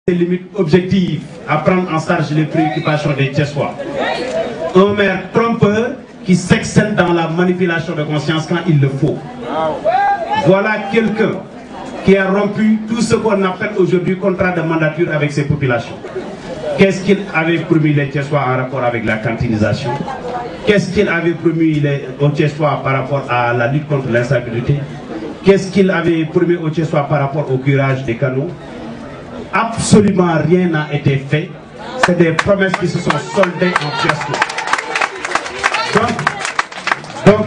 des limites objectives à prendre en charge les préoccupations des Thiessois. Un maire trompeur qui s'excelle dans la manipulation de conscience quand il le faut. Voilà quelqu'un qui a rompu tout ce qu'on appelle aujourd'hui contrat de mandature avec ses populations. Qu'est-ce qu'il avait promis les Thiessois en rapport avec la cantinisation? Qu'est-ce qu'il avait promis aux Thiessois par rapport à la lutte contre l'insalubrité? Qu'est-ce qu'il avait promis aux Thiessois par rapport au curage des canaux? Absolument rien n'a été fait. C'est des promesses qui se sont soldées en fiasco. Donc,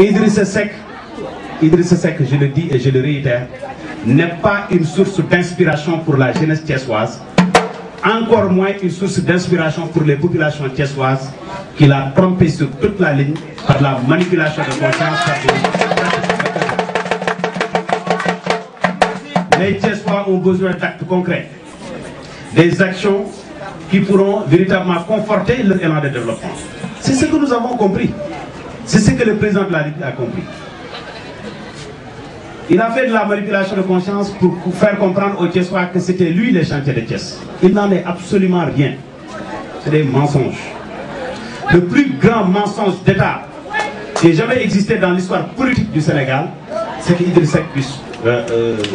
Idrissa Seck, je le dis et je le réitère, n'est pas une source d'inspiration pour la jeunesse thiessoise, encore moins une source d'inspiration pour les populations thiessoises qu'il a trompé sur toute la ligne par la manipulation de conscience. Les Thiessois ont besoin d'actes concrets, des actions qui pourront véritablement conforter leur élan de développement. C'est ce que nous avons compris. C'est ce que le président de la République a compris. Il a fait de la manipulation de conscience pour faire comprendre aux Thiessois que c'était lui les chantiers de Thiès. Il n'en est absolument rien. C'est des mensonges. Le plus grand mensonge d'État qui ait jamais existé dans l'histoire politique du Sénégal, c'est qu'Idrissa Seck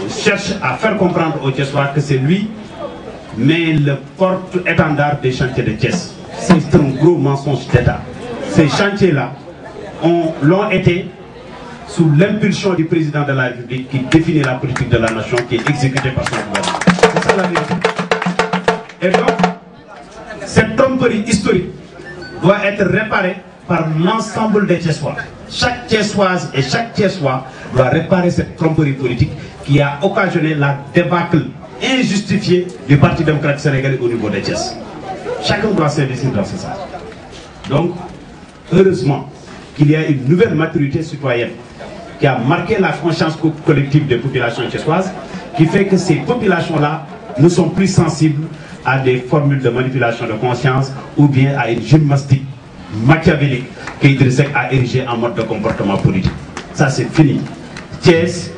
cherche à faire comprendre aux Thiessois que c'est lui, mais le porte-étendard des chantiers de Thiès. C'est un gros mensonge d'État. Ces chantiers-là l'ont été sous l'impulsion du président de la République qui définit la politique de la nation qui est exécutée par son gouvernement. C'est ça la vérité. Et donc, cette tromperie historique doit être réparée par l'ensemble des Thiessois. Chaque Thiessoise et chaque Thiessois doit réparer cette tromperie politique qui a occasionné la débâcle injustifiée du Parti démocratique sénégalais au niveau des Thiès. Chacun doit s'investir dans ce sens. Donc, heureusement qu'il y a une nouvelle maturité citoyenne qui a marqué la conscience collective des populations thiessoises, qui fait que ces populations-là ne sont plus sensibles à des formules de manipulation de conscience ou bien à une gymnastique machiavélique qu'Idrissa Seck a érigée en mode de comportement politique. Ça, c'est fini. Thiès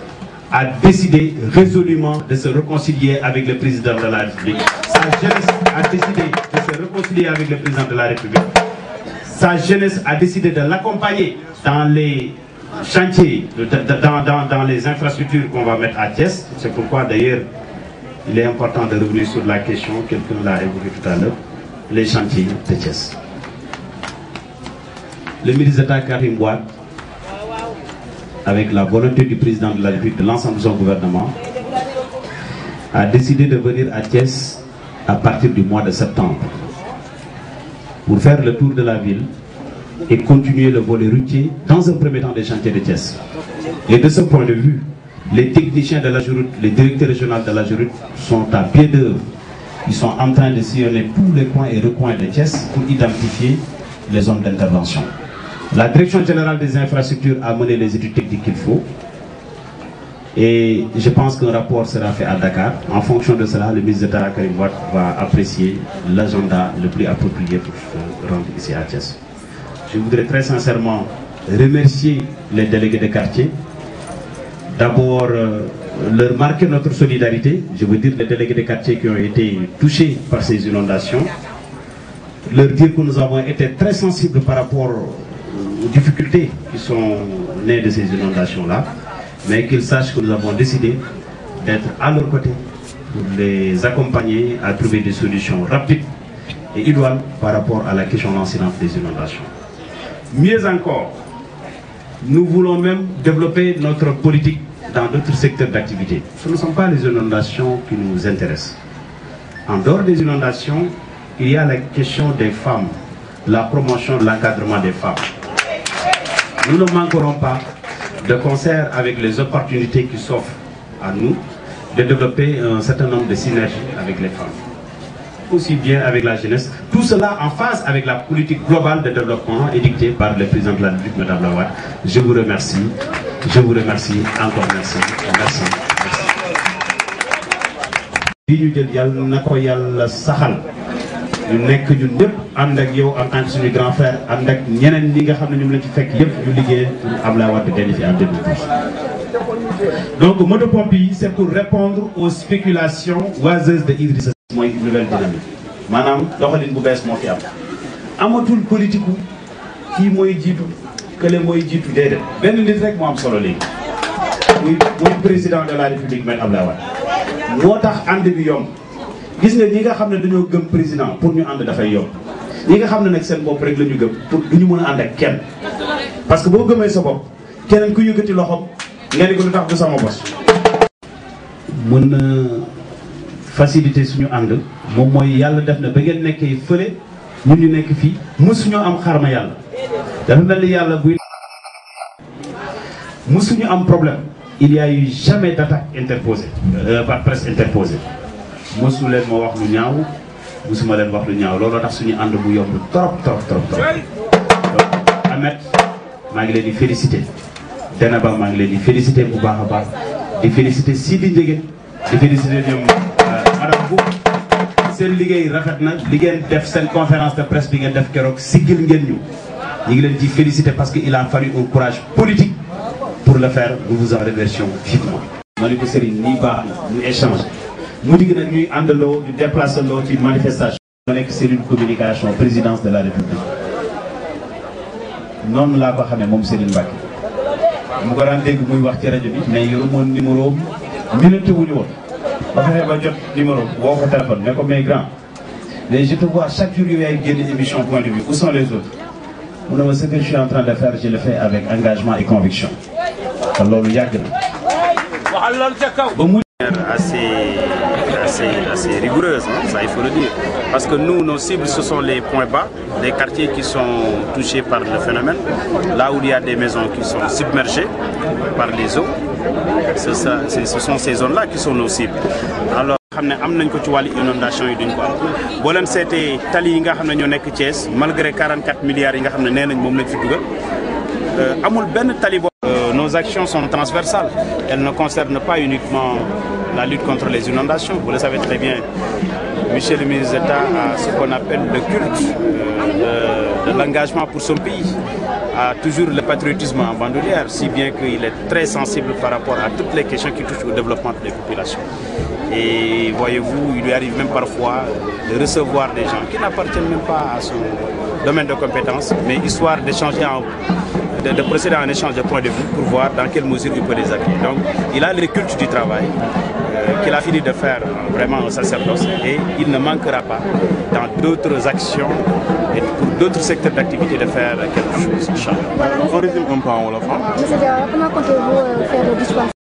a décidé résolument de se réconcilier avec le président de la République. Sa jeunesse a décidé de se réconcilier avec le président de la République. Sa jeunesse a décidé de l'accompagner dans les chantiers, dans les infrastructures qu'on va mettre à Thiès. C'est pourquoi d'ailleurs il est important de revenir sur la question, quelqu'un l'a évoqué tout à l'heure, les chantiers de Thiès. Le ministre d'État Karim Wade, avec la volonté du président de la République, de l'ensemble de son gouvernement, a décidé de venir à Thiès à partir du mois de septembre pour faire le tour de la ville et continuer le volet routier dans un premier temps des chantiers de Thiès. Et de ce point de vue, les techniciens de l'AGEROUTE, les directeurs régionaux de l'AGEROUTE sont à pied d'œuvre. Ils sont en train de sillonner tous les coins et recoins de Thiès pour identifier les zones d'intervention. La direction générale des infrastructures a mené les études techniques qu'il faut. Et je pense qu'un rapport sera fait à Dakar. En fonction de cela, le ministre d'État Karim Wade va apprécier l'agenda le plus approprié pour se rendre ici à Thiès. Je voudrais très sincèrement remercier les délégués de quartier. D'abord, leur marquer notre solidarité. Je veux dire les délégués de quartier qui ont été touchés par ces inondations. Leur dire que nous avons été très sensibles par rapport aux difficultés qui sont nées de ces inondations-là, mais qu'ils sachent que nous avons décidé d'être à leur côté pour les accompagner à trouver des solutions rapides et idoines par rapport à la question lancinante des inondations. Mieux encore, nous voulons même développer notre politique dans d'autres secteurs d'activité. Ce ne sont pas les inondations qui nous intéressent. En dehors des inondations, il y a la question des femmes, la promotion de l'encadrement des femmes. Nous ne manquerons pas, de concert avec les opportunités qui s'offrent à nous, de développer un certain nombre de synergies avec les femmes, aussi bien avec la jeunesse. Tout cela en phase avec la politique globale de développement édictée par le président de la République, Mme Lawade. Je vous remercie, encore merci, merci. Ñu nekk ñun ñëpp ànd ak yow en tant que suñu grand frère ànd ak ñeneen ñi nga xam ne ñoom lañ ci fekk yëpp ñu liggéey pour Abdoulaye Wade génn fi en 2012. donc motopompe yi c'est pour répondre aux spéculations oiseuses de Idrissa Seck mooy nouvelle dynamique maanaam doxalin bu bees moo fi am amatul politique kii mooy jiitu kële mooy jiitu déedéet benn nit rek moo am solo léegi muy président de la république Me Abdoulaye Wade moo tax ànd bi yomb gis nga ñi nga xam ne dañoo gëm président pour ñu ànd dafay yomb ñi nga xam ne nag seen bopp rek la ñu gëm pour du ñu mën a ànd ak kenn parce que boo gëmee sa bopp keneen ku yëkkati loxoom nga ni ko lu tax du sama bos mën na faciliter suñu ànd moom mooy yàlla def na ba ngeen nekkee fële ñun ñu nekk fii mësuñoo am xarma yàlla dafa mel ni yàlla buy mësuñu am problème il y a eu jamais d'attaque interposée par presse interposée mësu leen ma wax lu ñaaw mësuma leen wax lu ñaaw looloo tax suñu ànd bu yomb trop Ahmed maa ngi leen di féliciter Denaba maa ngi leen di féliciter bu baax a baax di féliciter Sidi Ndiéguène di féliciter ñoom madame Bou seen liggéey rafet na li ngeen def seen conférence de presse bi ngeen def keroog siggil ngeen ñu ngi leen di féliciter parce que il a fallu un courage politique pour le faire nous vous en remercions vivement. ma ne ko Serigne nii baax na ñu échange mu digg nag ñuy àndaloo ñu déplacé loo ci manifestation. ma nekk cellule communication présidence de la république noonu laa ko xamee moom Serigne Mbacké mu ko daan dégg muy wax ci rajo bi mais yoru moon numéro minute wuñu woon ba fexe ba jot numéro woo ko téléphone ne ko mais grand mais je te vois chaque jour yow yaay génn émission point de vue où sont les autres mu ne ma ce que je suis en train de faire je le fais avec engagement et conviction te loolu yàgg na ba mu assez rigoureuse, hein, ça il faut le dire. Parce que nous, nos cibles, ce sont les points bas, les quartiers qui sont touchés par le phénomène, là où il y a des maisons qui sont submergées par les eaux. Ce sont ces zones-là qui sont nos cibles. Alors, xam ne am nañ ko ci wàllu inondation yi duñ ko am boo leen seetee tali yi nga xam ne ñoo nekk Thiès malgré 44 milliards yi nga xam ne nee nañ moom lañ fi dugal amul benn tali boo. Nos actions sont transversales. Elles ne concernent pas uniquement la lutte contre les inondations. Vous le savez très bien, Monsieur le ministre d'État a ce qu'on appelle le culte de l'engagement pour son pays, a toujours le patriotisme en bandoulière, si bien qu'il est très sensible par rapport à toutes les questions qui touchent au développement des populations. Et voyez-vous, il lui arrive même parfois de recevoir des gens qui n'appartiennent même pas à son domaine de compétences, mais histoire d'échanger de procéder à un échange de points de vue pour voir dans quelle mesure il peut les acquérir. Donc, il a le culte du travail qu'il a fini de faire vraiment un sacerdoce et il ne manquera pas dans d'autres actions et pour d'autres secteurs d'activité de faire quelque chose. On résume un peu en wolof. Monsieur Diawara, comment comptez-vous faire le discours?